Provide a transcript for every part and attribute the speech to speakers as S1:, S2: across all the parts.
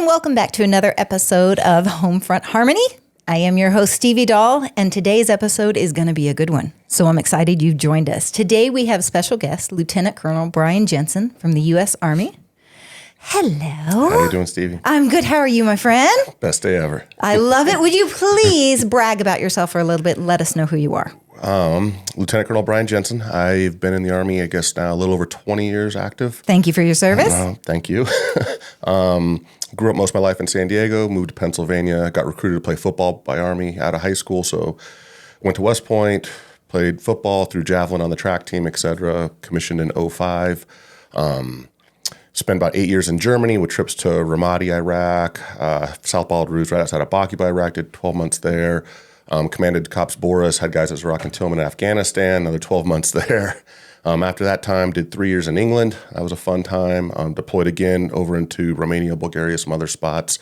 S1: and welcome back to another episode of Homefront Harmony. I am your host, Stevie Dahl, and today's episode is going to be a good one. So I'm excited you've joined us. Today we have special guest, Lieutenant Colonel Brian Jenson from the U.S. Army. Hello.
S2: How are you doing, Stevie?
S1: I'm good. How are you, my friend?
S2: Best day ever.
S1: I love it. Would you please brag about yourself for a little bit and let us know who you are?
S2: Lieutenant Colonel Brian Jenson. I've been in the Army, I guess now a little over 20 years active.
S1: Thank you for your service.
S2: Thank you. Grew up most of my life in San Diego, moved to Pennsylvania, got recruited to play football by Army out of high school. So went to West Point, played football, threw javelin on the track team, etc. Commissioned in 2005. Spent about 8 years in Germany with trips to Ramadi, Iraq, South Bald Routes right outside of Baku, Iraq, did 12 months there. Commanded Cops Boris, had guys at Zorak and Tillman in Afghanistan, another 12 months there. After that time, did 3 years in England. That was a fun time. Deployed again over into Romania, Bulgaria, some other spots.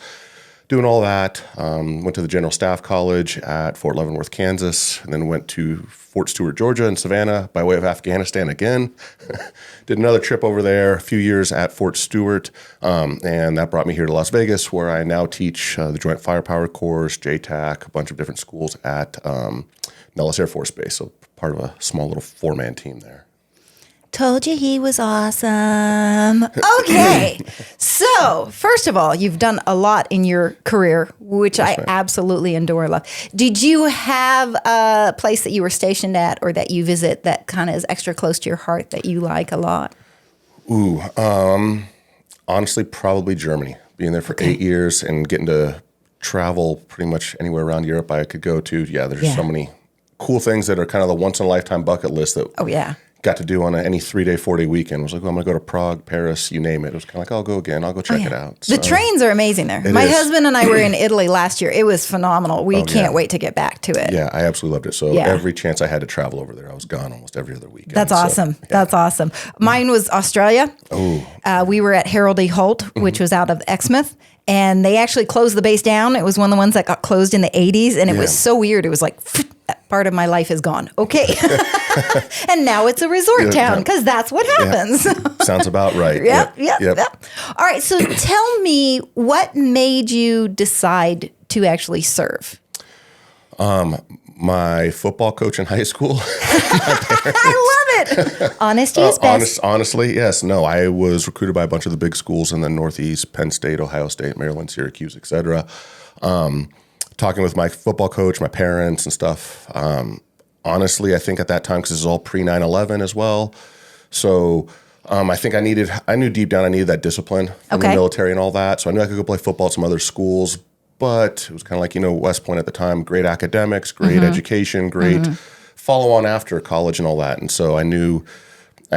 S2: Doing all that. Went to the General Staff College at Fort Leavenworth, Kansas, and then went to Fort Stewart, Georgia, and Savannah by way of Afghanistan again. Did another trip over there, a few years at Fort Stewart, and that brought me here to Las Vegas, where I now teach the Joint Firepower course, JTAC, a bunch of different schools at Nellis Air Force Base, so part of a small little four-man team there.
S1: Told you he was awesome. Okay. So, first of all, you've done a lot in your career, which I absolutely adore and love. Did you have a place that you were stationed at or that you visit that kind of is extra close to your heart that you like a lot?
S2: Honestly, probably Germany. Being there for 8 years and getting to travel pretty much anywhere around Europe I could go to. Yeah, there's so many cool things that are kind of the once-in-a-lifetime bucket list that got to do on any 3-day, 4-day weekend. I was like, well, I'm going to go to Prague, Paris, you name it. It was kind of like, I'll go again. I'll go check it out. So,
S1: the trains are amazing there. My husband and I were in Italy last year. It was phenomenal. We can't wait to get back to it.
S2: Yeah, I absolutely loved it. So every chance I had to travel over there, I was gone almost every other weekend.
S1: That's awesome. That's awesome. Mine was Australia. We were at Harold E. Holt, which was out of Exmouth. And they actually closed the base down. It was one of the ones that got closed in the 80s. And it was so weird. It was like, that part of my life is gone. Okay. And now it's a resort town because that's what happens.
S2: Sounds about right.
S1: Yep. All right. So tell me, what made you decide to actually serve?
S2: My football coach in high school.
S1: I love it. Honesty is best.
S2: Honestly, yes. No, I was recruited by a bunch of the big schools in the Northeast, Penn State, Ohio State, Maryland, Syracuse, et cetera. Talking with my football coach, my parents and stuff. Honestly, I think at that time, because this is all pre-9/11 as well. So I think I knew deep down I needed that discipline from the military and all that. So I knew I could go play football at some other schools. But it was kind of like, West Point at the time, great academics, great education, great follow on after college and all that. And so I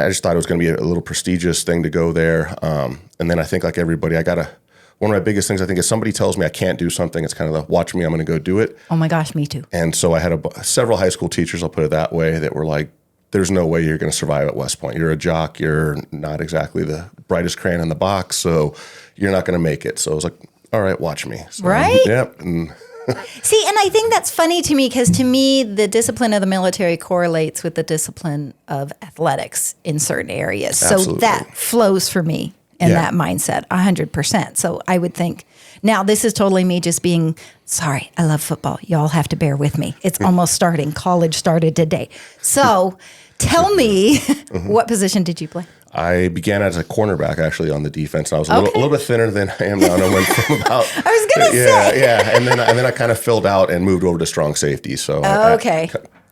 S2: just thought it was going to be a little prestigious thing to go there. And then I think like everybody, one of my biggest things I think is somebody tells me I can't do something, it's kind of the watch me, I'm going to go do it.
S1: Oh my gosh, me too.
S2: And so I had several high school teachers, I'll put it that way, that were like, there's no way you're going to survive at West Point. You're a jock. You're not exactly the brightest crayon in the box, so you're not going to make it. So I was like, all right, watch me. So,
S1: right?
S2: Yep.
S1: See, and I think that's funny to me because to me, the discipline of the military correlates with the discipline of athletics in certain areas.
S2: Absolutely.
S1: So that flows for me in that mindset 100%. So I would think, now this is totally me just being, sorry, I love football. Y'all have to bear with me. It's almost starting. College started today. So tell me, what position did you play?
S2: I began as a cornerback, actually, on the defense. And I was a little bit thinner than I am now. And I went from about...
S1: I was going to say.
S2: Yeah. And then I kind of filled out and moved over to strong safety. So I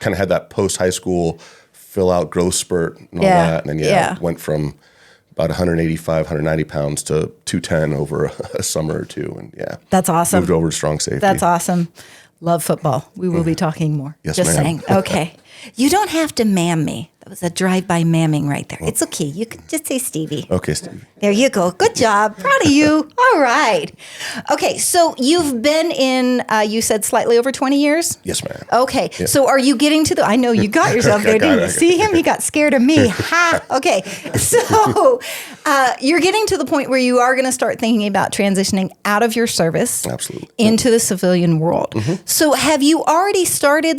S2: kind of had that post-high school fill-out growth spurt and all that. And then, went from about 185, 190 pounds to 210 over a summer or two. And
S1: that's awesome.
S2: Moved over to strong safety.
S1: That's awesome. Love football. We will be talking more.
S2: Yes,
S1: just
S2: ma'am.
S1: saying. Okay. You don't have to ma'am me. That was a drive-by mamming right there. It's okay. You can just say Stevie.
S2: Okay, Stevie.
S1: There you go. Good job. Proud of you. All right. Okay, so you've been in, you said slightly over 20 years?
S2: Yes, ma'am.
S1: Okay, so are you getting to I know you got yourself there, didn't you? See him? He got scared of me. Ha! Okay, so you're getting to the point where you are going to start thinking about transitioning out of your service into the civilian world. So have you already started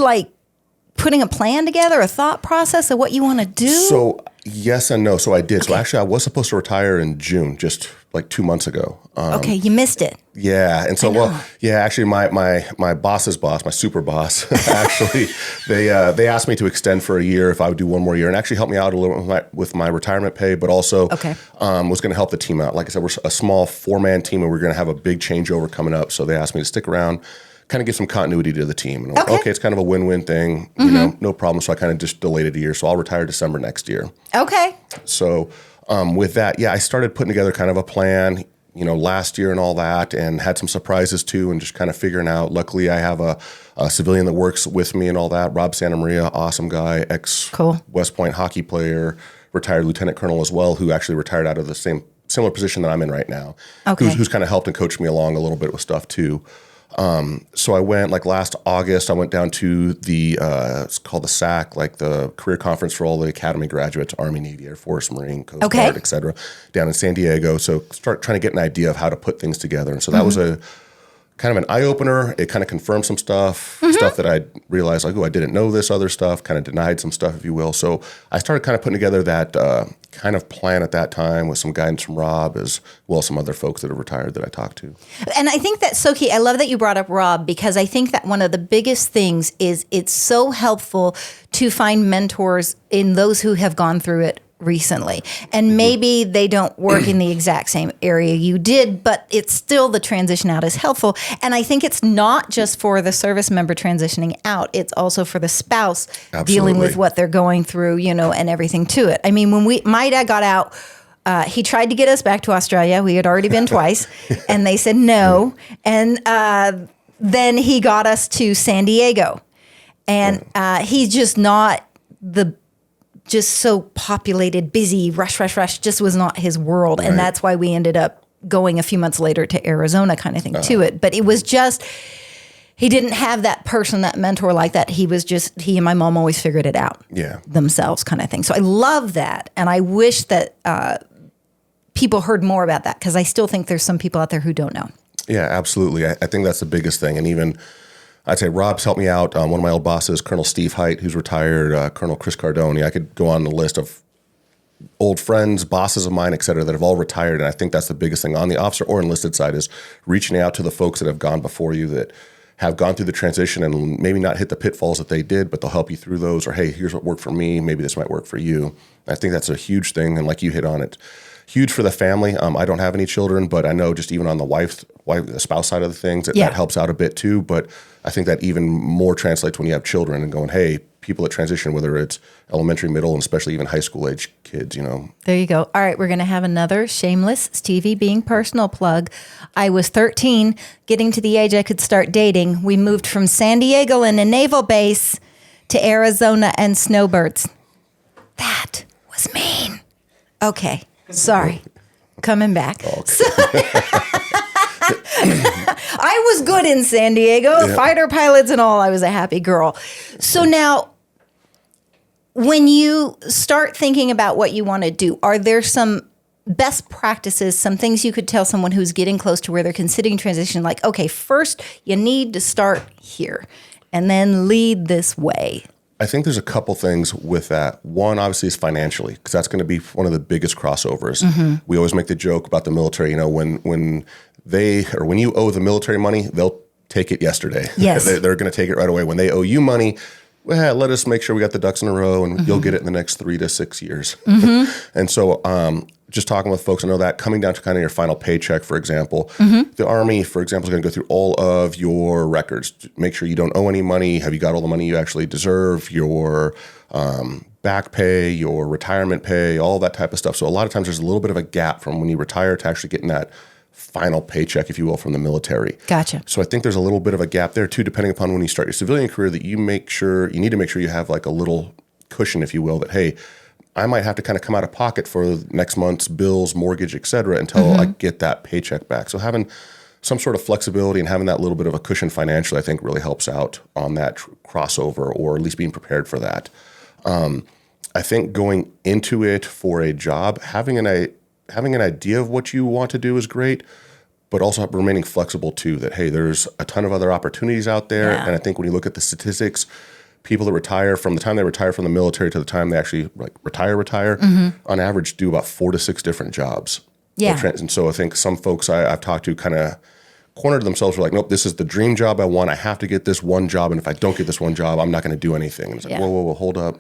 S1: putting a plan together, a thought process of what you want to do?
S2: So yes and no. So I did. Okay. So actually I was supposed to retire in June, just like 2 months ago.
S1: Okay, you missed it.
S2: Yeah. And so, actually my boss's boss, my super boss, actually, they asked me to extend for a year if I would do one more year and actually help me out a little with my retirement pay, but also was going to help the team out. Like I said, we're a small 4-man team and we're going to have a big changeover coming up. So they asked me to stick around, kind of give some continuity to the team. And okay, it's kind of a win-win thing, you know, no problem. So I kind of just delayed it a year. So I'll retire December next year.
S1: Okay.
S2: So with that, I started putting together kind of a plan, you know, last year and all that, and had some surprises too, and just kind of figuring out. Luckily, I have a civilian that works with me and all that. Rob Santa Maria, awesome guy, West Point hockey player, retired lieutenant colonel as well, who actually retired out of the similar position that I'm in right now.
S1: Okay.
S2: Who's kind of helped and coached me along a little bit with stuff too. So I went like last August, I went down to the, it's called the SAC, like the career conference for all the academy graduates, Army, Navy, Air Force, Marine, Coast Guard, et cetera, down in San Diego. So start trying to get an idea of how to put things together. And so that was a kind of an eye opener. It kind of confirmed some stuff that I realized like, I didn't know this other stuff, kind of denied some stuff, if you will. So I started kind of putting together that, kind of plan at that time with some guidance from Rob as well as some other folks that have retired that I talked to.
S1: And I think that's so key. I love that you brought up Rob, because I think that one of the biggest things is it's so helpful to find mentors in those who have gone through it recently. And maybe they don't work in the exact same area you did, but it's still the transition out is helpful. And I think it's not just for the service member transitioning out, it's also for the spouse dealing with what they're going through, you know, and everything to it. I mean, when my dad got out, he tried to get us back to Australia. We had already been twice, and they said no. And then he got us to San Diego. And he's just not just so populated, busy, rush, just was not his world. Right. And that's why we ended up going a few months later to Arizona kind of thing to it. But it was just, he didn't have that person, that mentor like that. He and my mom always figured it out themselves kind of thing. So I love that. And I wish that people heard more about that, because I still think there's some people out there who don't know.
S2: Yeah, absolutely. I think that's the biggest thing. And even I'd say Rob's helped me out. One of my old bosses, Colonel Steve Height, who's retired, Colonel Chris Cardone. I could go on the list of old friends, bosses of mine, et cetera, that have all retired. And I think that's the biggest thing on the officer or enlisted side is reaching out to the folks that have gone before you, that have gone through the transition and maybe not hit the pitfalls that they did, but they'll help you through those. Or, hey, here's what worked for me. Maybe this might work for you. And I think that's a huge thing. And like you hit on it, huge for the family. I don't have any children, but I know just even on the spouse side of the things, that helps out a bit too. But I think that even more translates when you have children and going, hey, people that transition, whether it's elementary, middle, and especially even high school age kids, you know.
S1: There you go. All right, we're going to have another shameless Stevie being personal plug. I was 13, getting to the age I could start dating. We moved from San Diego in a naval base to Arizona and snowbirds. That was mean. Okay. Sorry. Coming back. Okay. So, I was good in San Diego, fighter pilots and all. I was a happy girl. So now, when you start thinking about what you want to do, are there some best practices, some things you could tell someone who's getting close to where they're considering transition? Like, okay, first you need to start here and then lead this way.
S2: I think there's a couple things with that. One, obviously, is financially, because that's going to be one of the biggest crossovers. Mm-hmm. We always make the joke about the military. You know, when you owe the military money, they'll take it yesterday.
S1: Yes.
S2: They're going to take it right away. When they owe you money, well, let us make sure we got the ducks in a row, and you'll get it in the next 3 to 6 years. Mm-hmm. And so just talking with folks, I know that coming down to kind of your final paycheck, for example, the Army, for example, is going to go through all of your records, make sure you don't owe any money. Have you got all the money you actually deserve? Your back pay, your retirement pay, all that type of stuff. So a lot of times there's a little bit of a gap from when you retire to actually getting that final paycheck, if you will, from the military.
S1: Gotcha.
S2: So I think there's a little bit of a gap there too, depending upon when you start your civilian career, that you need to make sure you have like a little cushion, if you will, that, hey, I might have to kind of come out of pocket for next month's bills, mortgage, et cetera, until I get that paycheck back. So having some sort of flexibility and having that little bit of a cushion financially, I think really helps out on that crossover, or at least being prepared for that. I think going into it for a job, having an idea of what you want to do is great, but also remaining flexible too, that, hey, there's a ton of other opportunities out there. Yeah. And I think when you look at the statistics, people that retire, from the time they retire from the military to the time they actually retire, on average do about 4 to 6 different jobs.
S1: Yeah.
S2: And so I think some folks I've talked to kind of cornered themselves. Were like, nope, this is the dream job I want. I have to get this one job. And if I don't get this one job, I'm not going to do anything. And it's like, whoa, hold up.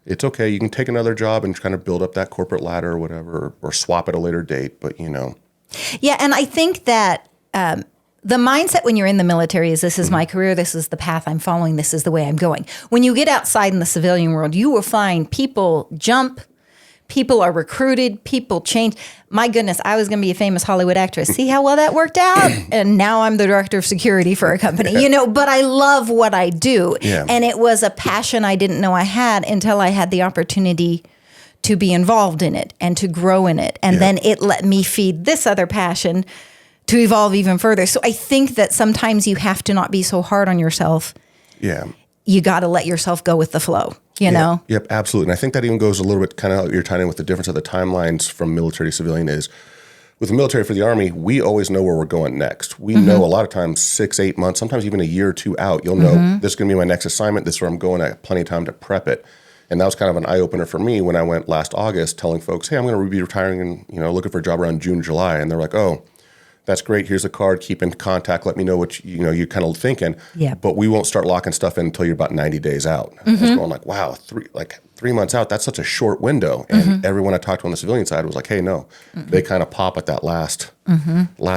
S2: It's okay. You can take another job and kind of build up that corporate ladder or whatever, or swap at a later date. But,
S1: Yeah. And I think that the mindset when you're in the military is, this is my career. This is the path I'm following. This is the way I'm going. When you get outside in the civilian world, you will find people jump. People are recruited. People change. My goodness, I was going to be a famous Hollywood actress. See how well that worked out? And now I'm the director of security for a company, but I love what I do.
S2: Yeah.
S1: And it was a passion I didn't know I had until I had the opportunity to be involved in it and to grow in it. And then it let me feed this other passion to evolve even further. So I think that sometimes you have to not be so hard on yourself.
S2: Yeah.
S1: You got to let yourself go with the flow, you know?
S2: Yep, absolutely. And I think that even goes a little bit kind of, you're tying in with the difference of the timelines from military to civilian is, with the military for the Army, we always know where we're going next. We know a lot of times 6, 8 months, sometimes even a year or two out, you'll know this is going to be my next assignment. This is where I'm going. I have plenty of time to prep it. And that was kind of an eye-opener for me when I went last August telling folks, hey, I'm going to be retiring and looking for a job around June, July. And they're like, oh, that's great. Here's a card. Keep in contact. Let me know what you're kind of thinking.
S1: Yeah.
S2: But we won't start locking stuff in until you're about 90 days out. I was going like, wow, 3 months out. That's such a short window. And everyone I talked to on the civilian side was like, hey, no. They kind of pop at that last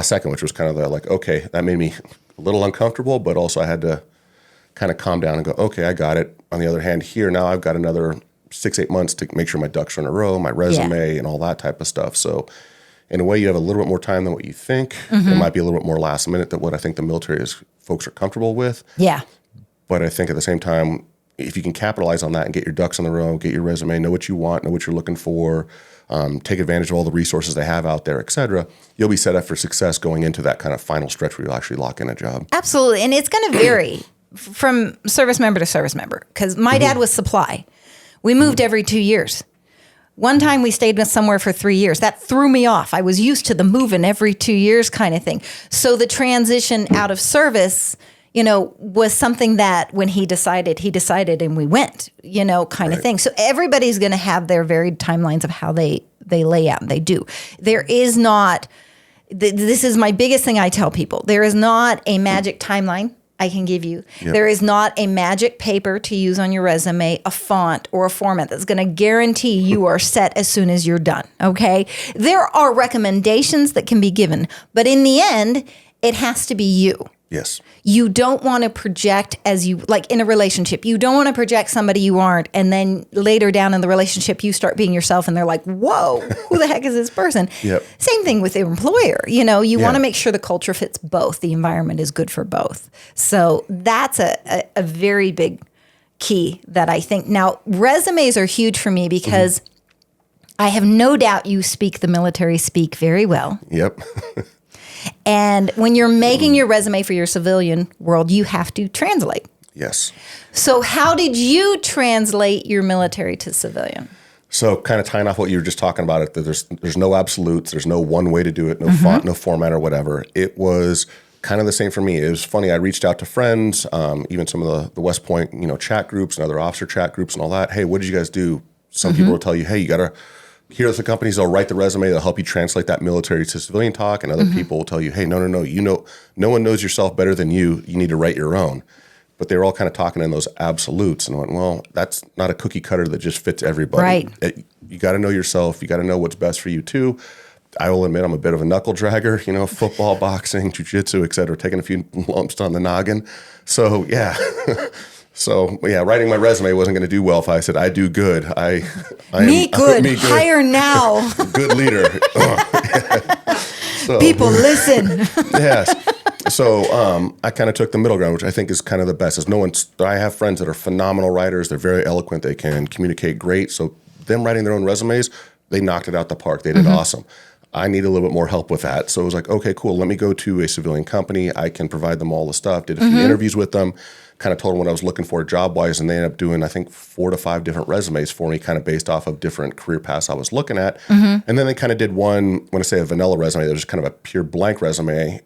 S2: second, which was kind of like, okay, that made me a little uncomfortable, but also I had to kind of calm down and go, okay, I got it. On the other hand, here now I've got another 6, 8 months to make sure my ducks are in a row, my resume and all that type of stuff. So in a way, you have a little bit more time than what you think. It might be a little bit more last minute than what I think the military folks are comfortable with.
S1: Yeah.
S2: But I think at the same time, if you can capitalize on that and get your ducks in a row, get your resume, know what you want, know what you're looking for, take advantage of all the resources they have out there, et cetera, you'll be set up for success going into that kind of final stretch where you'll actually lock in a job.
S1: Absolutely. And it's going to vary from service member to service member, because my dad was supply. We moved every 2 years. One time we stayed with somewhere for 3 years. That threw me off. I was used to the moving every 2 years kind of thing. So the transition out of service, was something that when he decided and we went, kind of thing. So everybody's going to have their varied timelines of how they lay out, and they do. There is not, this is my biggest thing I tell people, there is not a magic timeline I can give you. Yep. There is not a magic paper to use on your resume, a font or a format that's going to guarantee you are set as soon as you're done, okay? There are recommendations that can be given, but in the end, it has to be you.
S2: Yes.
S1: You don't want to project like in a relationship, you don't want to project somebody you aren't, and then later down in the relationship, you start being yourself and they're like, whoa, who the heck is this person?
S2: Yep.
S1: Same thing with the employer. You want to make sure the culture fits both. The environment is good for both. So that's a very big key that I think. Now, resumes are huge for me because I have no doubt you speak the military speak very well.
S2: Yep.
S1: And when you're making your resume for your civilian world, you have to translate.
S2: Yes.
S1: So how did you translate your military to civilian?
S2: So kind of tying off what you were just talking about, it that there's no absolutes, there's no one way to do it, no font, no format or whatever. It was kind of the same for me. It was funny. I reached out to friends, even some of the West Point, chat groups and other officer chat groups and all that. Hey, what did you guys do? Some people will tell you, hey, you got to, here are the companies that'll write the resume that'll help you translate that military to civilian talk. And other people will tell you, hey, no, no one knows yourself better than you. You need to write your own. But they were all kind of talking in those absolutes. And I went, well, that's not a cookie cutter that just fits everybody.
S1: Right.
S2: You got to know yourself. You got to know what's best for you too. I will admit I'm a bit of a knuckle dragger, football, boxing, jiu-jitsu, et cetera, taking a few lumps on the noggin. So, yeah. Writing my resume wasn't going to do well if I said, I do good. Me
S1: good. Hire now.
S2: Good leader. So,
S1: people listen.
S2: Yes. So I kind of took the middle ground, which I think is kind of the best. I have friends that are phenomenal writers. They're very eloquent. They can communicate great. So them writing their own resumes, they knocked it out the park. They did awesome. I need a little bit more help with that. So it was like, okay, cool. Let me go to a civilian company. I can provide them all the stuff. Did a few interviews with them, kind of told them what I was looking for job-wise, and they ended up doing, I think, 4 to 5 different resumes for me, kind of based off of different career paths I was looking at. And then they kind of did one, when I say a vanilla resume, that was kind of a pure blank resume,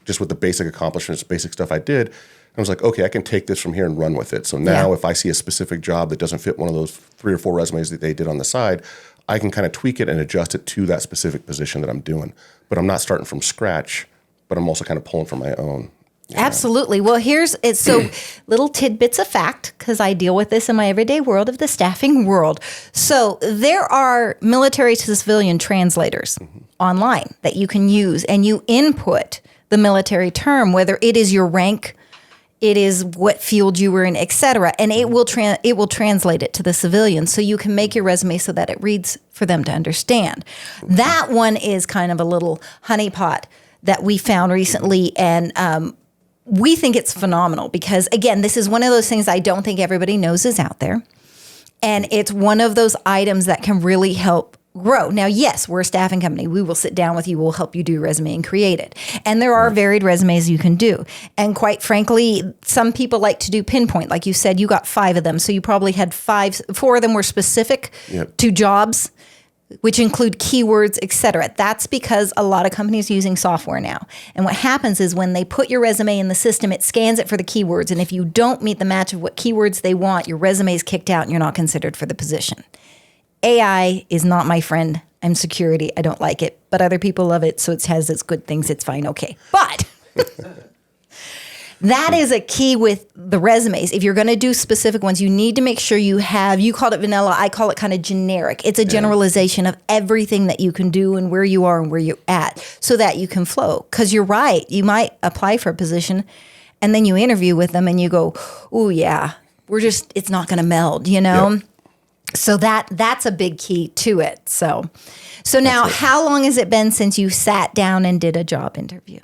S2: just with the basic accomplishments, basic stuff I did. I was like, okay, I can take this from here and run with it. So now if I see a specific job that doesn't fit one of those 3 or 4 resumes that they did on the side, I can kind of tweak it and adjust it to that specific position that I'm doing. But I'm not starting from scratch, but I'm also kind of pulling from my own.
S1: Absolutely. Well, so little tidbits of fact, because I deal with this in my everyday world of the staffing world. So there are military to civilian translators online that you can use, and you input the military term, whether it is your rank, it is what field you were in, et cetera, and it will translate it to the civilian. So you can make your resume so that it reads for them to understand. That one is kind of a little honeypot that we found recently, and we think it's phenomenal because, again, this is one of those things I don't think everybody knows is out there. And it's one of those items that can really help grow. Now, yes, we're a staffing company. We will sit down with you. We'll help you do your resume and create it. And there are varied resumes you can do. And quite frankly, some people like to do pinpoint. Like you said, you got 5 of them. So you probably had 4 of them were specific to jobs, which include keywords, et cetera. That's because a lot of companies are using software now. And what happens is when they put your resume in the system, it scans it for the keywords. And if you don't meet the match of what keywords they want, your resume is kicked out and you're not considered for the position. AI is not my friend. I'm security. I don't like it. But other people love it, so it has its good things. It's fine. Okay. But that is a key with the resumes. If you're going to do specific ones, you need to make sure you called it vanilla, I call it kind of generic. It's a generalization of everything that you can do and where you are and where you're at so that you can flow. Because you're right. You might apply for a position and then you interview with them and you go, oh, yeah, it's not going to meld, you know? Yep. So that's a big key to it. So now, how long has it been since you sat down and did a job interview?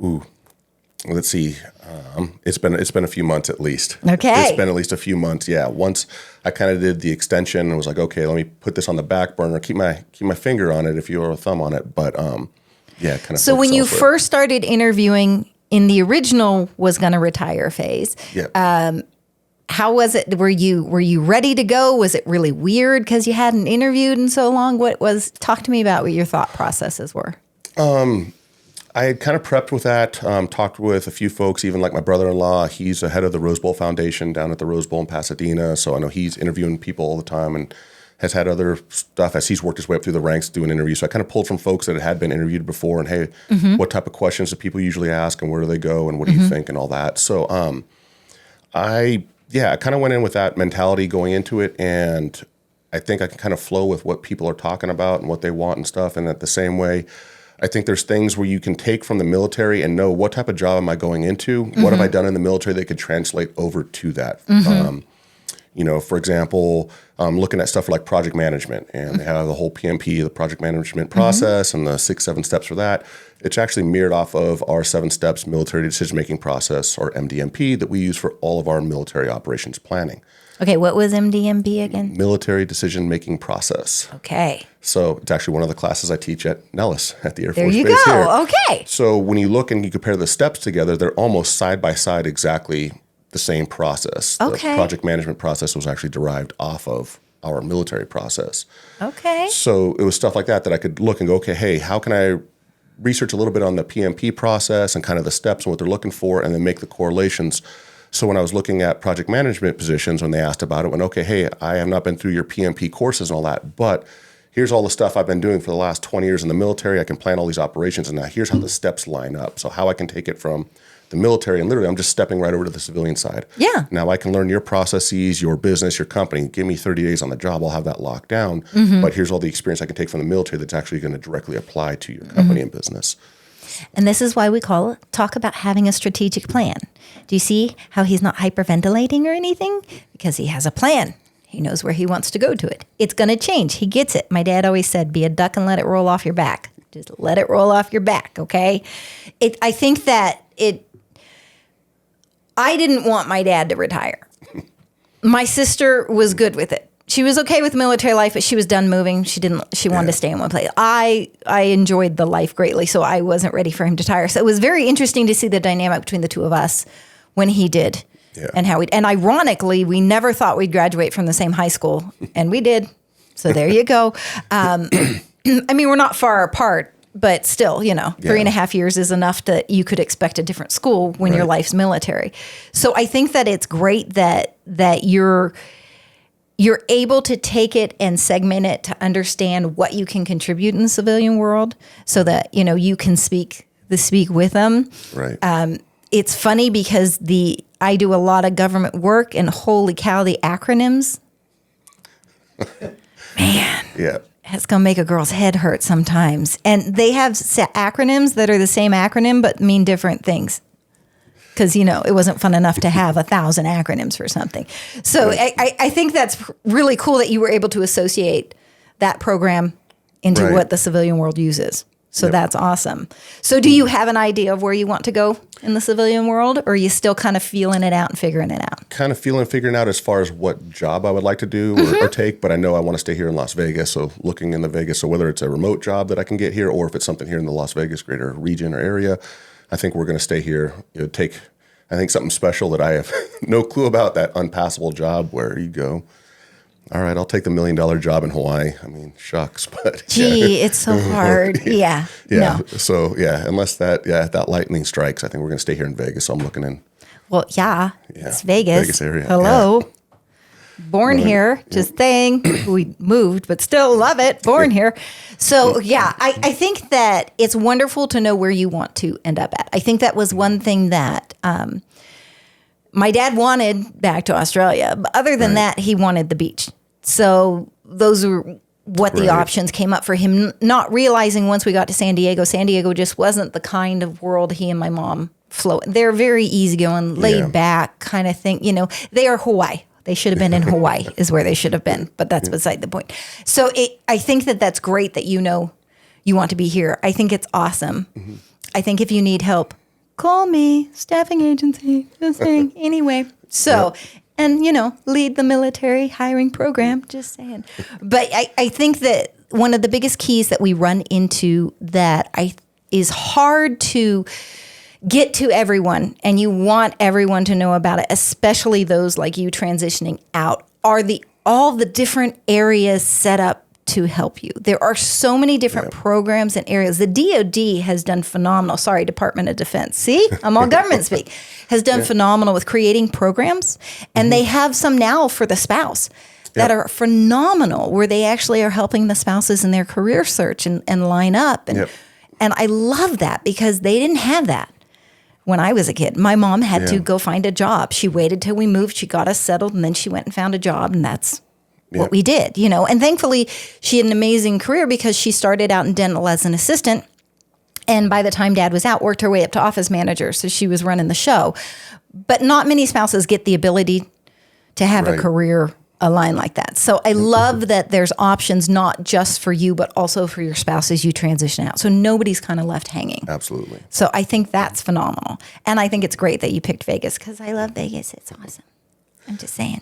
S2: Ooh. Let's see. It's been a few months at least.
S1: Okay.
S2: It's been at least a few months. Yeah. Once I kind of did the extension and was like, okay, let me put this on the back burner, keep my finger on it if you were a thumb on it. But yeah, kind of.
S1: So when you first started interviewing in the original was going to retire phase, how was it? Were you ready to go? Was it really weird because you hadn't interviewed in so long? Talk to me about what your thought processes were.
S2: I had kind of prepped with that, talked with a few folks, even like my brother-in-law. He's the head of the Rose Bowl Foundation down at the Rose Bowl in Pasadena. So I know he's interviewing people all the time and has had other stuff as he's worked his way up through the ranks doing interviews. So I kind of pulled from folks that had been interviewed before and, hey, what type of questions do people usually ask and where do they go and what do you think and all that. So I kind of went in with that mentality going into it, and I think I can kind of flow with what people are talking about and what they want and stuff. And at the same way, I think there's things where you can take from the military and know what type of job am I going into? What have I done in the military that could translate over to that? For example, looking at stuff like project management, and they have the whole PMP, the project management process, and the 6-7 steps for that. It's actually mirrored off of our 7 steps military decision-making process, or MDMP, that we use for all of our military operations planning.
S1: Okay, what was MDMP again?
S2: Military decision-making process.
S1: Okay.
S2: So it's actually one of the classes I teach at Nellis at the Air
S1: There
S2: Force
S1: you
S2: Base
S1: go.
S2: here.
S1: Okay.
S2: So when you look and you compare the steps together, they're almost side by side exactly the same process.
S1: Okay.
S2: The project management process was actually derived off of our military process.
S1: Okay.
S2: So it was stuff like that I could look and go, okay, hey, how can I research a little bit on the PMP process and kind of the steps and what they're looking for, and then make the correlations. So when I was looking at project management positions, when they asked about it, went, okay, hey, I have not been through your PMP courses and all that, but here's all the stuff I've been doing for the last 20 years in the military. I can plan all these operations, and now here's how the steps line up. So how I can take it from the military, and literally I'm just stepping right over to the civilian side.
S1: Yeah.
S2: Now I can learn your processes, your business, your company. Give me 30 days on the job. I'll have that locked down. But here's all the experience I can take from the military that's actually going to directly apply to your company and business.
S1: And this is why we talk about having a strategic plan. Do you see how he's not hyperventilating or anything? Because he has a plan. He knows where he wants to go to it. It's going to change. He gets it. My dad always said, be a duck and let it roll off your back. Just let it roll off your back, okay? I think that I didn't want my dad to retire. My sister was good with it. She was okay with military life, but she was done moving. She wanted to stay in one place. I enjoyed the life greatly, so I wasn't ready for him to retire. So it was very interesting to see the dynamic between the two of us when he did and how and ironically, we never thought we'd graduate from the same high school, and we did. So there you go. I mean, we're not far apart, but still, 3.5 years is enough that you could expect a different school when your life's military. So I think that it's great that you're you're able to take it and segment it to understand what you can contribute in the civilian world so that, you can speak with them.
S2: Right.
S1: It's funny because I do a lot of government work, and holy cow, the acronyms, man.
S2: Yeah.
S1: It's going to make a girl's head hurt sometimes. And they have acronyms that are the same acronym but mean different things. Because, it wasn't fun enough to have 1,000 acronyms for something. So I think that's really cool that you were able to associate that program into what the civilian world uses. So that's awesome. So do you have an idea of where you want to go in the civilian world, or are you still kind of feeling it out and figuring it out?
S2: Kind of figuring out as far as what job I would like to do or take, but I know I want to stay here in Las Vegas, so looking in the Vegas. So whether it's a remote job that I can get here or if it's something here in the Las Vegas greater region or area, I think we're going to stay here. Take, I think, something special that I have no clue about, that unpassable job where you go, all right, I'll take the $1 million job in Hawaii. I mean, shucks, but
S1: it's so hard. Yeah.
S2: Yeah.
S1: No.
S2: So it's that lightning strikes. I think we're going to stay here in Vegas. So I'm looking in.
S1: Well, it's Vegas.
S2: Vegas area.
S1: Hello. Yeah. Born here, just saying. We moved, but still love it. Born here. So I think that it's wonderful to know where you want to end up at. I think that was one thing that my dad wanted back to Australia. But other than that, he wanted the beach. So those were what the options came up for him, not realizing once we got to San Diego just wasn't the kind of world he and my mom flow. They're very easygoing, laid back kind of thing. They are Hawaii. They should have been in Hawaii is where they should have been, but that's beside the point. So I think that that's great that you want to be here. I think it's awesome. Mm-hmm. I think if you need help, call me, staffing agency, just saying. Anyway, so, and, lead the military hiring program, just saying. But I think that one of the biggest keys that we run into that is hard to get to everyone, and you want everyone to know about it, especially those like you transitioning out, are all the different areas set up to help you. There are so many different programs and areas. The DoD has done phenomenal. Sorry, Department of Defense. See, I'm all government speak. Has done phenomenal with creating programs, and they have some now for the spouse that are phenomenal, where they actually are helping the spouses in their career search and line up. And I love that because they didn't have that. When I was a kid, my mom had to go find a job. She waited till we moved. She got us settled, and then she went and found a job, and that's what we did, And thankfully, she had an amazing career because she started out in dental as an assistant, and by the time Dad was out, worked her way up to office manager. So she was running the show. But not many spouses get the ability to have a career align like that. So I love that there's options not just for you, but also for your spouse as you transition out. So nobody's kind of left hanging.
S2: Absolutely.
S1: So I think that's phenomenal. And I think it's great that you picked Vegas because I love Vegas. It's awesome. I'm just saying,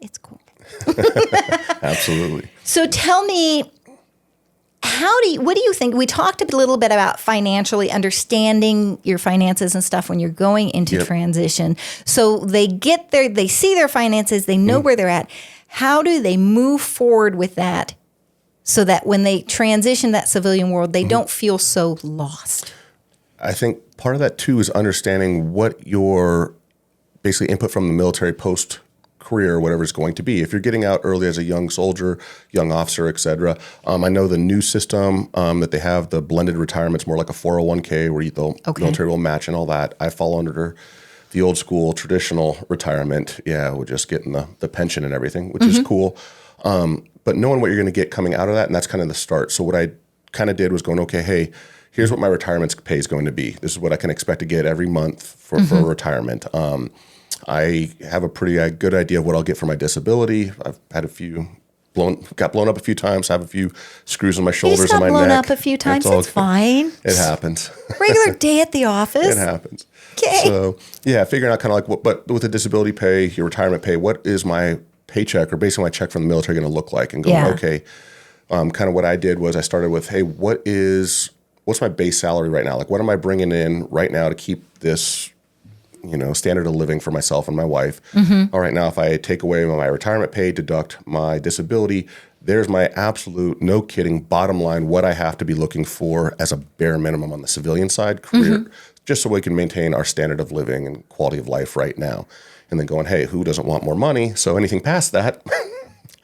S1: it's cool.
S2: Absolutely.
S1: So tell me, what do you think? We talked a little bit about financially understanding your finances and stuff when you're going into transition. So they get there, they see their finances, they know where they're at. How do they move forward with that so that when they transition that civilian world, they don't feel so lost?
S2: I think part of that too is understanding what your basically input from the military post career, whatever it's going to be. If you're getting out early as a young soldier, young officer, et cetera, I know the new system that they have, the blended retirement's more like a 401k where the military will match and all that. I fall under the old school traditional retirement. Yeah, we're just getting the pension and everything, which is cool. But knowing what you're going to get coming out of that, and that's kind of the start. So what I kind of did was going, okay, hey, here's what my retirement pay is going to be. This is what I can expect to get every month for retirement. I have a pretty good idea of what I'll get for my disability. I've had got blown up a few times, have a few screws in my shoulders and my neck.
S1: Blown up a few times, it's fine.
S2: It happens.
S1: Regular day at the office.
S2: It happens.
S1: Okay.
S2: So figuring out kind of like but with the disability pay, your retirement pay, what is my paycheck or basically my check from the military going to look like? And going, okay, kind of what I did was I started with, hey, what's my base salary right now? Like, what am I bringing in right now to keep this standard of living for myself and my wife? All right, now if I take away my retirement pay, deduct my disability, there's my absolute, no kidding, bottom line, what I have to be looking for as a bare minimum on the civilian side career, just so we can maintain our standard of living and quality of life right now. And then going, hey, who doesn't want more money? So anything past that,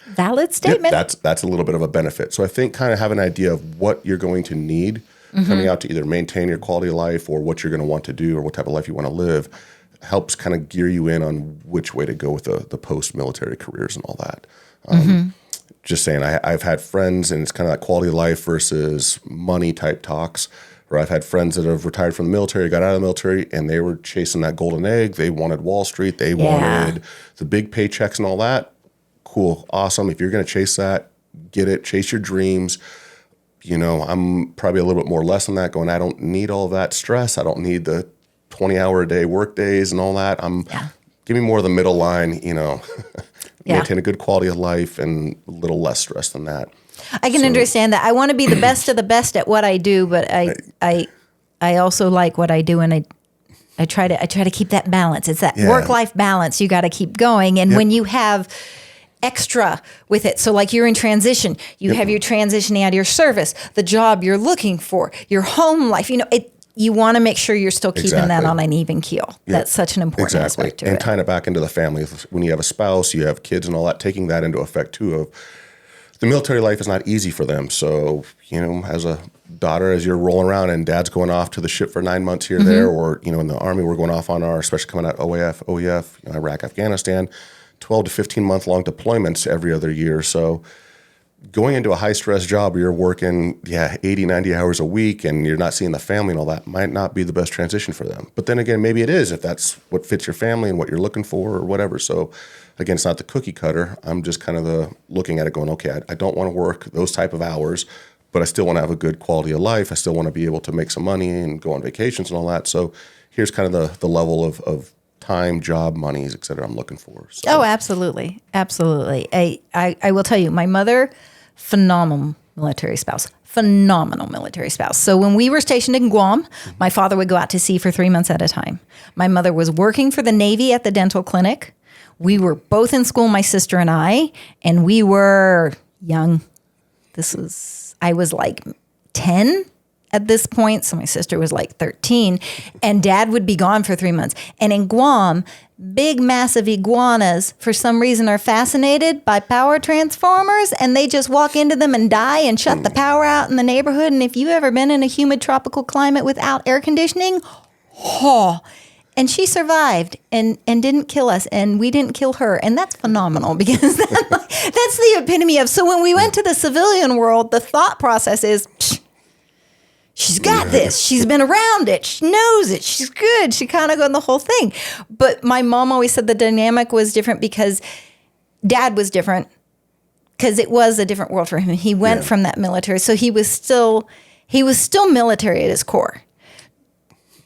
S1: Valid statement.
S2: That's a little bit of a benefit. So I think kind of have an idea of what you're going to need coming out to either maintain your quality of life or what you're going to want to do or what type of life you want to live helps kind of gear you in on which way to go with the post-military careers and all that. Just saying, I've had friends, and it's kind of that quality of life versus money type talks, where I've had friends that have retired from the military, got out of the military, and they were chasing that golden egg. They wanted Wall Street. They wanted the big paychecks and all that. Cool. Awesome. If you're going to chase that, get it. Chase your dreams. I'm probably a little bit more less than that going, I don't need all that stress. I don't need the 20-hour-a-day work days and all that. Give me more of the middle line, maintain a good quality of life and a little less stress than that.
S1: I can understand that. I want to be the best of the best at what I do, but I also like what I do, and I try to keep that balance. It's that work-life balance. You got to keep going, and when you have extra with it, so like you're in transition, you have your transitioning out of your service, the job you're looking for, your home life. You want to make sure you're still keeping that on an even keel. That's such an important aspect to it.
S2: And tying it back into the family. When you have a spouse, you have kids and all that, taking that into effect too of the military life is not easy for them. So, as a daughter, as you're rolling around and dad's going off to the ship for 9 months here, there, or, in the Army, we're going off on our, especially coming out OAF, OEF, Iraq, Afghanistan, 12 to 15 month long deployments every other year. So going into a high stress job where you're working, 80, 90 hours a week and you're not seeing the family and all that might not be the best transition for them. But then again, maybe it is if that's what fits your family and what you're looking for or whatever. So again, it's not the cookie cutter. I'm just kind of looking at it going, okay, I don't want to work those type of hours, but I still want to have a good quality of life. I still want to be able to make some money and go on vacations and all that. So here's kind of the level of time, job, monies, et cetera, I'm looking for. So.
S1: Oh, absolutely. Absolutely. I will tell you, my mother, phenomenal military spouse. So when we were stationed in Guam, my father would go out to sea for 3 months at a time. My mother was working for the Navy at the dental clinic. We were both in school, my sister and I, and we were young. I was like 10 at this point, so my sister was like 13, and Dad would be gone for 3 months. And in Guam, big, massive iguanas, for some reason, are fascinated by power transformers, and they just walk into them and die and shut the power out in the neighborhood. And if you've ever been in a humid tropical climate without air conditioning, and she survived and didn't kill us, and we didn't kill her. And that's phenomenal because that's the epitome of, so when we went to the civilian world, the thought process is, she's got this. She's been around it. She knows it. She's good. She kind of got the whole thing. But my mom always said the dynamic was different because Dad was different because it was a different world for him. He went from that military. So he was still military at his core.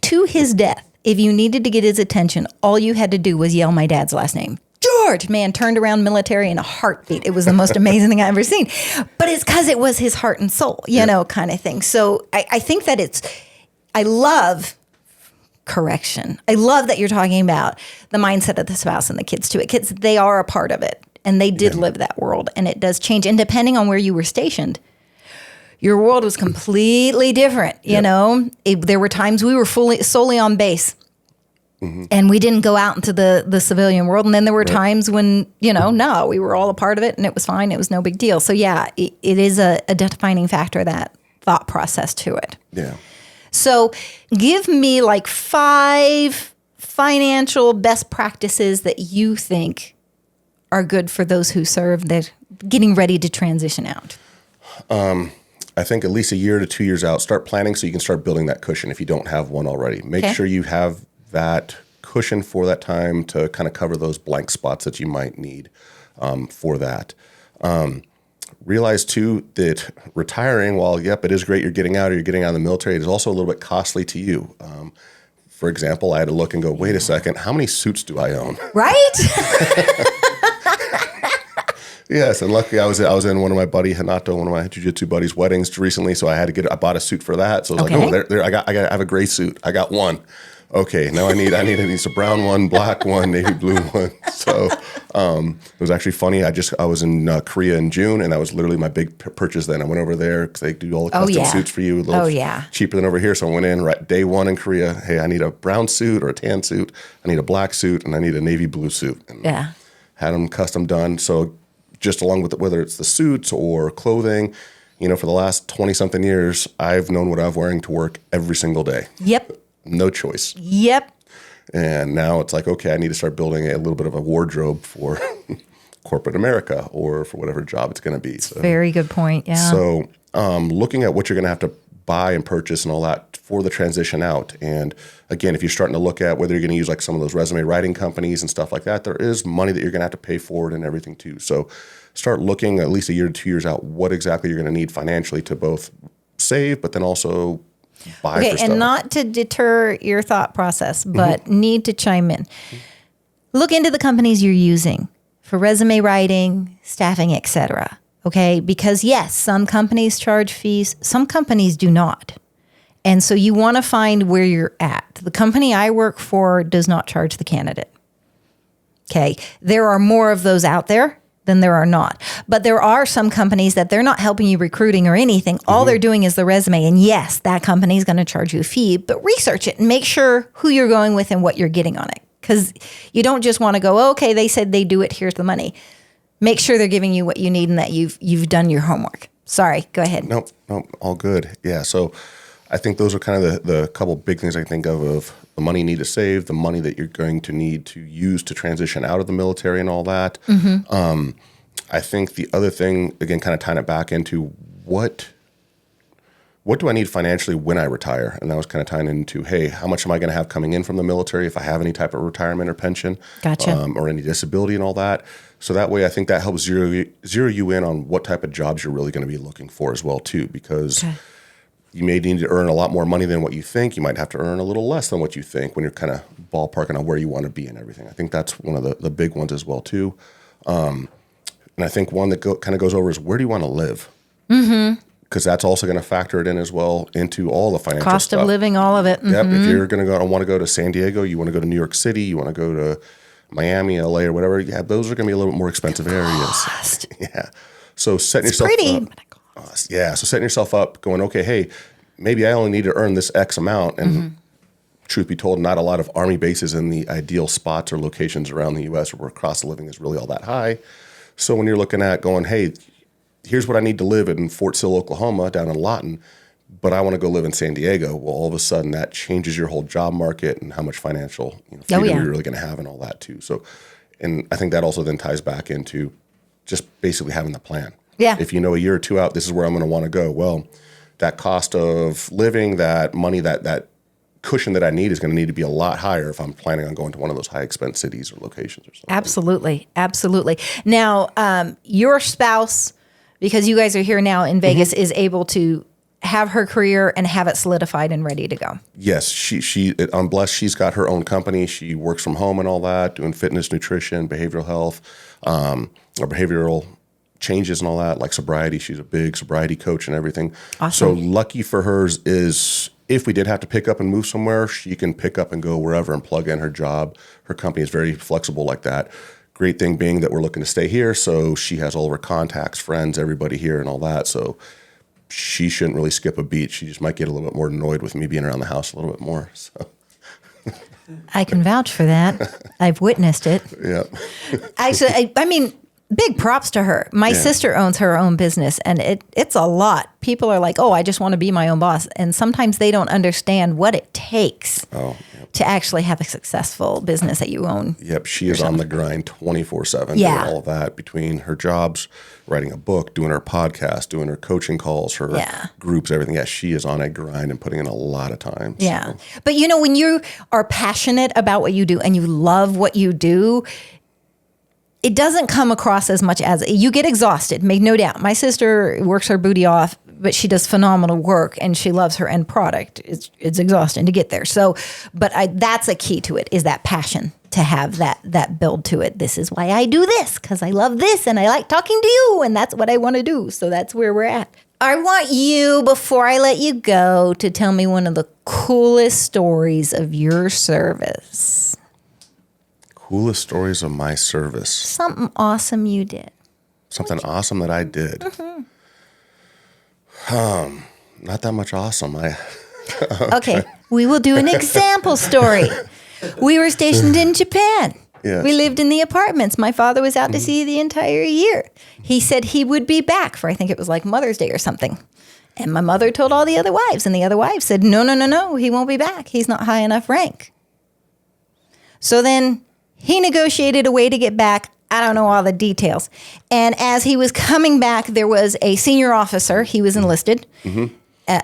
S1: To his death, if you needed to get his attention, all you had to do was yell my dad's last name. George, man, turned around military in a heartbeat. It was the most amazing thing I've ever seen. But it's because it was his heart and soul, kind of thing. So I think that I love correction. I love that you're talking about the mindset of the spouse and the kids too. Kids, they are a part of it. And they did live that world. And it does change. And depending on where you were stationed, your world was completely different. There were times we were solely on base. Mm-hmm. And we didn't go out into the civilian world. And then there were times when, no, we were all a part of it and it was fine. It was no big deal. So it is a defining factor, that thought process to it. Yeah. So give me like 5 financial best practices that you think are good for those who serve, that getting ready to transition out.
S2: I think at least a year to 2 years out, start planning so you can start building that cushion if you don't have one already. Make sure you have that cushion for that time to kind of cover those blank spots that you might need for that. Realize too that retiring, while it is great you're getting out of the military, it is also a little bit costly to you. For example, I had to look and go, wait a second, how many suits do I own?
S1: Right?
S2: Yes, and luckily I was in one of my buddy Hanato, one of my jiu-jitsu buddies' weddings recently, so I bought a suit for that. So I was like, I have a gray suit. I got one. Okay, now I need a brown one, black one, navy blue one. So it was actually funny. I was in Korea in June, and that was literally my big purchase then. I went over there because they do all the custom suits for you, a little cheaper than over here. So I went in day one in Korea. Hey, I need a brown suit or a tan suit. I need a black suit, and I need a navy blue suit. And had them custom done. So just along with whether it's the suits or clothing, for the last 20 something years, I've known what I'm wearing to work every single day.
S1: Yep.
S2: No choice.
S1: Yep.
S2: And now it's like, okay, I need to start building a little bit of a wardrobe for corporate America or for whatever job it's going to be. So,
S1: very good point. Yeah.
S2: So looking at what you're going to have to buy and purchase and all that for the transition out. And again, if you're starting to look at whether you're going to use like some of those resume writing companies and stuff like that, there is money that you're going to have to pay for it and everything too. So start looking at least a year to 2 years out what exactly you're going to need financially to both save, but then also buy for stuff.
S1: And not to deter your thought process, but need to chime in. Look into the companies you're using for resume writing, staffing, etc. Okay, because yes, some companies charge fees, some companies do not. And so you want to find where you're at. The company I work for does not charge the candidate. Okay, there are more of those out there than there are not. But there are some companies that they're not helping you recruiting or anything. All they're doing is the resume. And yes, that company is going to charge you a fee, but research it and make sure who you're going with and what you're getting on it. Because you don't just want to go, okay, they said they do it, here's the money. Make sure they're giving you what you need and that you've done your homework. Sorry, go ahead.
S2: No, all good. Yeah, so I think those are kind of the couple big things I think of the money you need to save, the money that you're going to need to use to transition out of the military and all that. I think the other thing, again, kind of tying it back into what do I need financially when I retire? And that was kind of tying into, hey, how much am I going to have coming in from the military if I have any type of retirement or pension?
S1: Gotcha.
S2: Or any disability and all that. So that way I think that helps zero you in on what type of jobs you're really going to be looking for as well too, because you may need to earn a lot more money than what you think. You might have to earn a little less than what you think when you're kind of ballparking on where you want to be and everything. I think that's one of the big ones as well too. And I think one that kind of goes over is where do you want to live? Because that's also going to factor it in as well into all the financial
S1: cost
S2: stuff.
S1: of living, all of it.
S2: Yep. If you're going to want to go to San Diego, you want to go to New York City, you want to go to Miami, LA, or whatever. Yeah, those are going to be a little bit more expensive areas. Yeah. So setting yourself up. Yeah. So setting yourself up, going, okay, hey, maybe I only need to earn this X amount, and truth be told, not a lot of Army bases in the ideal spots or locations around the U.S. where cost of living is really all that high. So when you're looking at going, hey, here's what I need to live in Fort Sill, Oklahoma, down in Lawton, but I want to go live in San Diego. Well, all of a sudden that changes your whole job market and how much financial freedom you're really going to have and all that too. So, and I think that also then ties back into just basically having the plan.
S1: Yeah.
S2: If you know a year or two out, this is where I'm going to want to go. Well, that cost of living, that money, that cushion that I need is going to need to be a lot higher if I'm planning on going to one of those high expense cities or locations or something.
S1: Absolutely. Absolutely. Now, your spouse, because you guys are here now in Vegas, is able to have her career and have it solidified and ready to go.
S2: Yes, I'm blessed. She's got her own company. She works from home and all that, doing fitness, nutrition, behavioral health, or behavioral changes and all that, like sobriety. She's a big sobriety coach and everything.
S1: Awesome.
S2: So lucky for hers is if we did have to pick up and move somewhere, she can pick up and go wherever and plug in her job. Her company is very flexible like that. Great thing being that we're looking to stay here, so she has all of her contacts, friends, everybody here and all that. So she shouldn't really skip a beat. She just might get a little bit more annoyed with me being around the house a little bit more. So
S1: I can vouch for that. I've witnessed it.
S2: Yeah.
S1: Actually, I mean, big props to her. My sister owns her own business, and it's a lot. People are like, oh, I just want to be my own boss. And sometimes they don't understand what it takes to actually have a successful business that you own.
S2: Yep. She is on the grind 24/7 doing all of that between her jobs, writing a book, doing her podcast, doing her coaching calls, her groups, everything. Yeah, she is on a grind and putting in a lot of time.
S1: Yeah. So. But when you are passionate about what you do and you love what you do, it doesn't come across as much as you get exhausted, make no doubt. My sister works her booty off, but she does phenomenal work and she loves her end product. It's exhausting to get there. So, but that's a key to it, is that passion, to have that build to it. This is why I do this, because I love this and I like talking to you and that's what I want to do. So that's where we're at. I want you, before I let you go, to tell me one of the coolest stories of your service.
S2: Coolest stories of my service.
S1: Something awesome you did.
S2: Something awesome that I did. Not that much awesome.
S1: Okay, we will do an example story. We were stationed in Japan.
S2: Yes.
S1: We lived in the apartments. My father was out to sea the entire year. He said he would be back for, I think it was like Mother's Day or something. And my mother told all the other wives, and the other wives said, no, he won't be back. He's not high enough rank. So then he negotiated a way to get back. I don't know all the details. And as he was coming back, there was a senior officer. He was enlisted. Mm-hmm.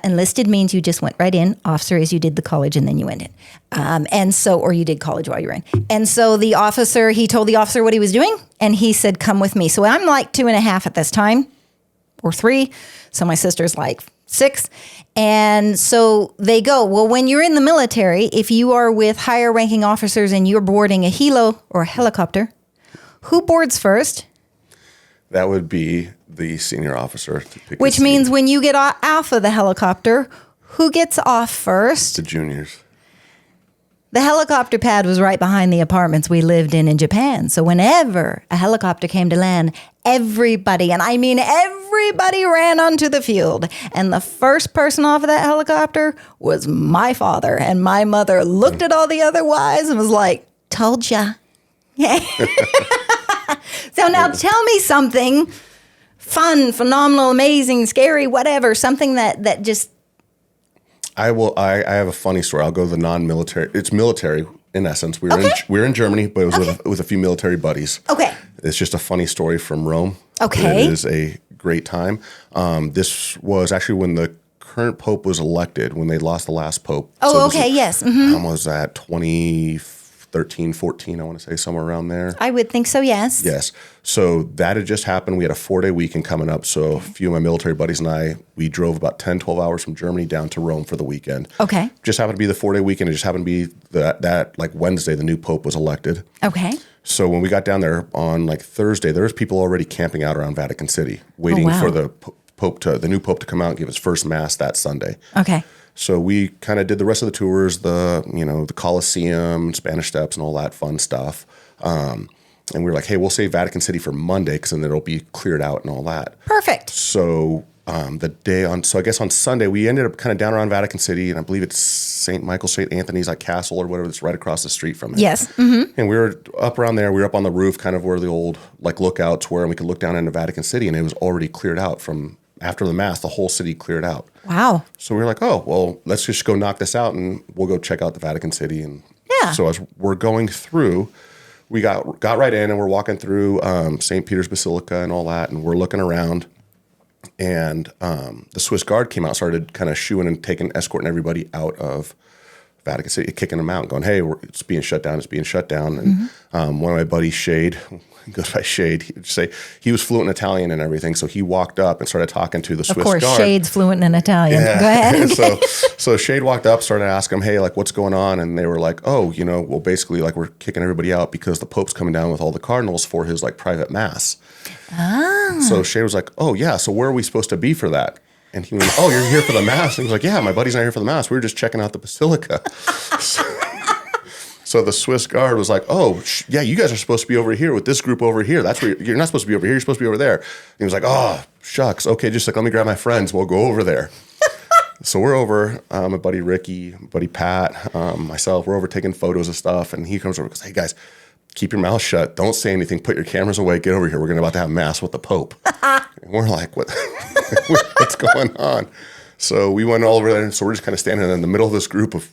S1: Enlisted means you just went right in. Officer is you did the college and then you went in. Or you did college while you were in. And so he told the officer what he was doing, and he said, come with me. So I'm like 2.5 at this time, or 3. So my sister's like 6. And so they go, well, when you're in the military, if you are with higher ranking officers and you're boarding a helo or a helicopter, who boards first?
S2: That would be the senior officer.
S1: Which means when you get off of the helicopter, who gets off first?
S2: The juniors.
S1: The helicopter pad was right behind the apartments we lived in Japan. So whenever a helicopter came to land, everybody, and I mean everybody, ran onto the field. And the first person off of that helicopter was my father. And my mother looked at all the other wives and was like, told ya. Yeah. So now tell me something fun, phenomenal, amazing, scary, whatever, something that just...
S2: I have a funny story. I'll go to the non-military. It's military in essence. We were in Germany, but it was with a few military buddies.
S1: Okay.
S2: It's just a funny story from Rome.
S1: Okay.
S2: It is a great time. This was actually when the current pope was elected, when they lost the last pope.
S1: Oh, so okay, yes. Mm-hmm.
S2: When was that? 2013, 14, I want to say, somewhere around there.
S1: I would think so, yes.
S2: Yes. So that had just happened. We had a 4-day weekend coming up. So a few of my military buddies and I, we drove about 10, 12 hours from Germany down to Rome for the weekend.
S1: Okay.
S2: Just happened to be the 4-day weekend. It just happened to be that like Wednesday, the new pope was elected.
S1: Okay.
S2: So when we got down there on like Thursday, there was people already camping out around Vatican City, waiting for the new pope to come out and give his first mass that Sunday.
S1: Okay.
S2: So we kind of did the rest of the tours, the Colosseum, Spanish Steps, and all that fun stuff. And we were like, hey, we'll save Vatican City for Monday because then it'll be cleared out and all that.
S1: Perfect.
S2: So I guess on Sunday, we ended up kind of down around Vatican City, and I believe it's St. Michael, St. Anthony's like castle or whatever that's right across the street from it.
S1: Yes. Mm-hmm.
S2: And we were up around there. We were up on the roof, kind of where the old like lookouts were, and we could look down into Vatican City, and it was already cleared out from after the mass. The whole city cleared out.
S1: Wow.
S2: So we were like, oh, well, let's just go knock this out, and we'll go check out the Vatican City. And so as we're going through, we got right in, and we're walking through St. Peter's Basilica and all that, and we're looking around. And the Swiss Guard came out, started kind of shooing and escorting everybody out of Vatican City, kicking them out and going, hey, it's being shut down. And one of my buddies, Shade, goes by Shade, he was fluent in Italian and everything. So he walked up and started talking to the Swiss Guard. Of course,
S1: Shade's fluent in Italian.
S2: Yeah.
S1: Go ahead.
S2: So Shade walked up, started asking him, hey, like, what's going on? And they were like, oh, well, basically, like, we're kicking everybody out because the Pope's coming down with all the cardinals for his, like, private mass. Ah. So Shade was like, oh, yeah, so where are we supposed to be for that? And he went, oh, you're here for the mass? And he was like, yeah, my buddy's not here for the mass. We were just checking out the basilica. So the Swiss Guard was like, oh, yeah, you guys are supposed to be over here with this group over here. That's where you're not supposed to be over here. You're supposed to be over there. And he was like, oh, shucks. Okay, just like, let me grab my friends. We'll go over there. So we're over, my buddy Ricky, my buddy Pat, myself. We're over taking photos of stuff. And he comes over and goes, hey, guys, keep your mouth shut. Don't say anything. Put your cameras away. Get over here. We're about to have mass with the Pope. And we're like, what's going on? So we went all over there. And so we're just kind of standing in the middle of this group of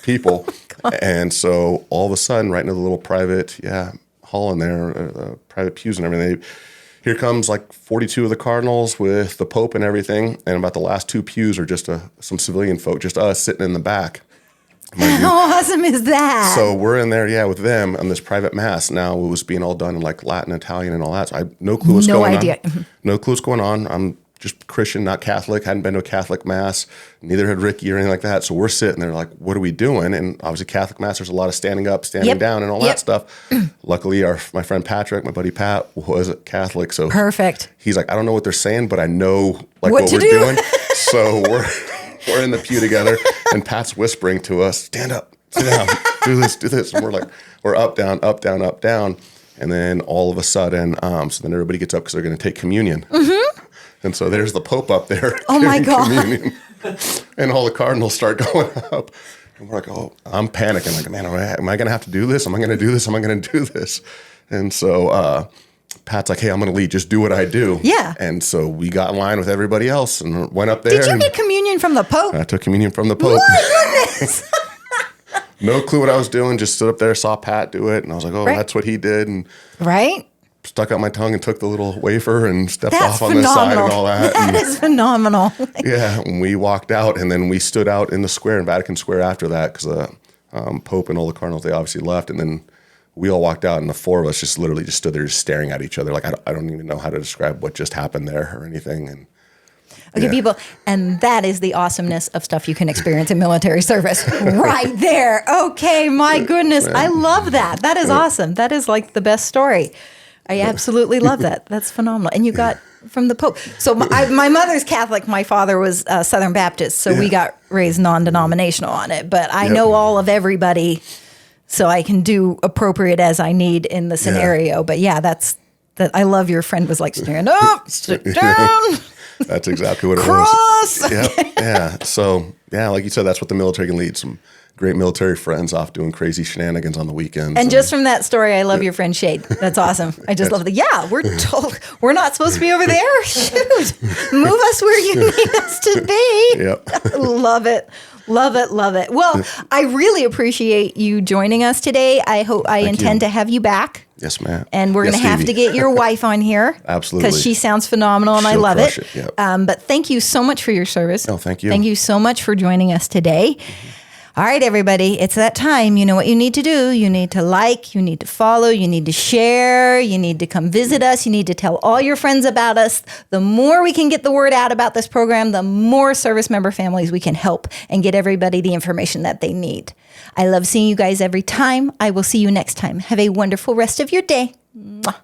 S2: people. And so all of a sudden, right into the little private hall in there, private pews and everything, here comes like 42 of the cardinals with the Pope and everything. And about the last 2 pews are just some civilian folk, just us sitting in the back.
S1: How awesome is that?
S2: So we're in there, with them on this private mass. Now it was being all done in like Latin, Italian, and all that. So I have no clue what's going on. No clue what's going on. I'm just Christian, not Catholic. Hadn't been to a Catholic mass. Neither had Ricky or anything like that. So we're sitting there like, what are we doing? And obviously Catholic mass, there's a lot of standing up, standing down, and all that stuff. Luckily, my friend Patrick, my buddy Pat, was Catholic. So
S1: perfect.
S2: He's like, I don't know what they're saying, but I know like what we're doing. So we're in the pew together, and Pat's whispering to us, stand up, sit down, do this. And we're like, we're up, down, up, down, up, down. And then all of a sudden, so then everybody gets up because they're going to take communion. Mm-hmm. And so there's the Pope up there.
S1: Oh my God.
S2: Communion. And all the cardinals start going up. And we're like, oh, I'm panicking. Like, man, am I going to have to do this? Am I going to do this? Am I going to do this? And so Pat's like, hey, I'm going to lead. Just do what I do.
S1: Yeah.
S2: And so we got in line with everybody else and went up there.
S1: Did you get communion from the Pope?
S2: I took communion from the Pope.
S1: My goodness.
S2: No clue what I was doing. Just stood up there, saw Pat do it. And I was like, oh, that's what he did. And
S1: right.
S2: Stuck out my tongue and took the little wafer and stepped
S1: That's
S2: off on the side and all that.
S1: That is phenomenal.
S2: Yeah, and we walked out, and then we stood out in the square, in Vatican Square after that, because the Pope and all the cardinals, they obviously left, and then we all walked out, and the four of us just literally just stood there just staring at each other. Like, I don't even know how to describe what just happened there or anything. And
S1: okay, people, and that is the awesomeness of stuff you can experience in military service right there. Okay, my goodness. I love that. That is awesome. That is like the best story. I absolutely love that. That's phenomenal. And you got from the Pope. So my mother's Catholic. My father was Southern Baptist. So we got raised non-denominational on it. But I know all of everybody, so I can do appropriate as I need in the scenario. But that. I love your friend was like, stand up, sit down.
S2: That's exactly what it
S1: was.
S2: Yeah. So, like you said, that's what the military can lead. Some great military friends off doing crazy shenanigans on the weekends.
S1: And just from that story, I love your friend Shade. That's awesome. I just love that. Yeah, we're not supposed to be over there. Shoot, move us where you need us to be.
S2: Yep.
S1: Love it. Love it. Love it. Well, I really appreciate you joining us today. I intend to have you back.
S2: Yes, ma'am.
S1: And we're going to have to get your wife on here.
S2: Absolutely.
S1: Because she sounds phenomenal and I love it.
S2: Yep.
S1: But thank you so much for your service.
S2: No, thank you.
S1: Thank you so much for joining us today. Mm-hmm. All right, everybody, it's that time. You know what you need to do. You need to like, you need to follow, you need to share, you need to come visit us, you need to tell all your friends about us. The more we can get the word out about this program, the more service member families we can help and get everybody the information that they need. I love seeing you guys every time. I will see you next time. Have a wonderful rest of your day. Mwah.